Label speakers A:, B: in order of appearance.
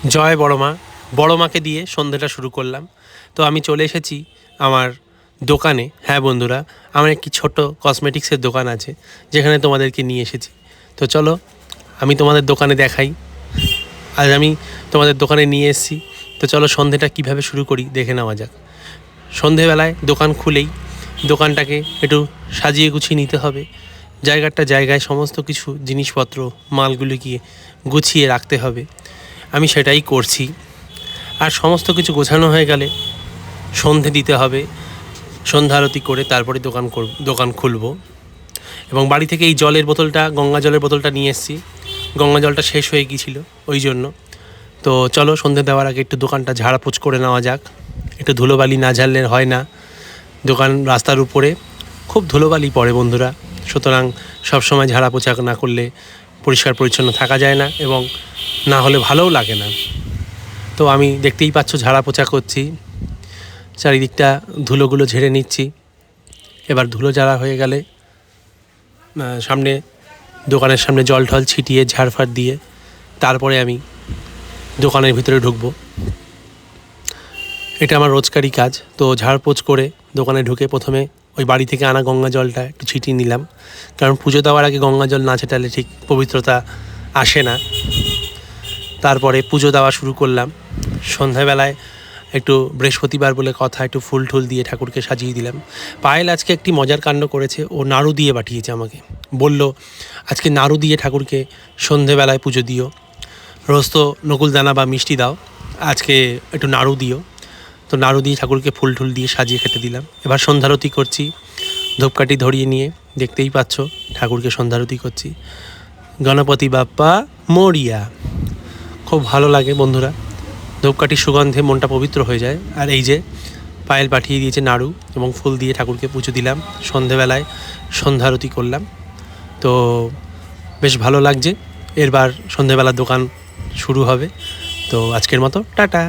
A: জয় বড় মা। বড় মাকে দিয়ে সন্ধেটা শুরু করলাম। তো আমি চলে এসেছি আমার দোকানে। হ্যাঁ বন্ধুরা, আমার একটি ছোট কসমেটিক্সের দোকান আছে, যেখানে তোমাদেরকে নিয়ে এসেছি। তো চলো আমি তোমাদের দোকানে দেখাই। আজ আমি তোমাদের দোকানে নিয়ে এসেছি। তো চলো সন্ধেটা কিভাবে শুরু করি দেখে নেওয়া যাক। সন্ধেবেলায় দোকান খুলেই দোকানটাকে একটু সাজিয়ে গুছিয়ে নিতে হবে। জায়গায় সমস্ত কিছু জিনিসপত্র মালগুলিকে গুছিয়ে রাখতে হবে। আমি সেটাই করছি। আর সমস্ত কিছু গোছানো হয়ে গেলে সন্ধে দিতে হবে। সন্ধ্যা আরতি করে তারপরে দোকান খুলব। এবং বাড়ি থেকে এই জলের বোতলটা, গঙ্গা জলের বোতলটা নিয়ে এসেছি। গঙ্গা জলটা শেষ হয়ে গিয়েছিল ওই জন্য। তো চলো সন্ধে দেওয়ার আগে একটু দোকানটা ঝাড়াপোছ করে নেওয়া যাক। একটু ধুলোবালি না ঝাড়লে হয় না। দোকান রাস্তার উপরে খুব ধুলোবালি পড়ে বন্ধুরা, সুতরাং সবসময় ঝাড়া পোছা না করলে পরিষ্কার পরিচ্ছন্ন থাকা যায় না, এবং না হলে ভালোও লাগে না। তো আমি দেখতেই পাচ্ছ ঝাড়া পোছা করছি, চারিদিকটা ধুলোগুলো ঝেড়ে নিচ্ছি। এবার ধুলো ঝাড়া হয়ে গেলে দোকানের সামনে জল ঠল ছিটিয়ে ঝাড়ফাড় দিয়ে তারপরে আমি দোকানের ভিতরে ঢুকবো। এটা আমার রোজকারই কাজ। তো ঝাড়পোছ করে দোকানে ঢুকে প্রথমে ওই বাড়ি থেকে আনা গঙ্গা জলটা একটু ছিটিয়ে নিলাম, কারণ পুজো দেওয়ার আগে গঙ্গা জল না ছেটালে ঠিক পবিত্রতা আসে না। তারপরে পুজো দেওয়া শুরু করলাম। সন্ধ্যাবেলায় একটু বৃহস্পতিবার বলে কথা, একটু ফুল টুল দিয়ে ঠাকুরকে সাজিয়ে দিলাম। পায়েল আজকে একটি মজার কাণ্ড করেছে, ও নাড়ু দিয়ে পাঠিয়েছে আমাকে। বলল আজকে নাড়ু দিয়ে ঠাকুরকে সন্ধেবেলায় পুজো দিও। রোজ তো নকুলদানা বা মিষ্টি দাও, আজকে একটু নাড়ু দিও। তো নাড়ু দিয়ে ঠাকুরকে ফুল টুল দিয়ে সাজিয়ে খেতে দিলাম। এবার সন্ধ্যারতি করছি, ধূপকাঠি ধরিয়ে নিয়ে। দেখতেই পাচ্ছ ঠাকুরকে সন্ধ্যারতি করছি। গণপতি বাপ্পা মরিয়া। খুব ভালো লাগে বন্ধুরা, ধূপকাঠির সুগন্ধে মনটা পবিত্র হয়ে যায়। আর এই যে পায়েল পাঠিয়ে দিয়েছে নাড়ু এবং ফুল দিয়ে ঠাকুরকে পুজো দিলাম। সন্ধেবেলায় সন্ধ্যারতি করলাম। তো বেশ ভালো লাগছে। এরবার সন্ধেবেলার দোকান শুরু হবে। তো আজকের মতো টাটা।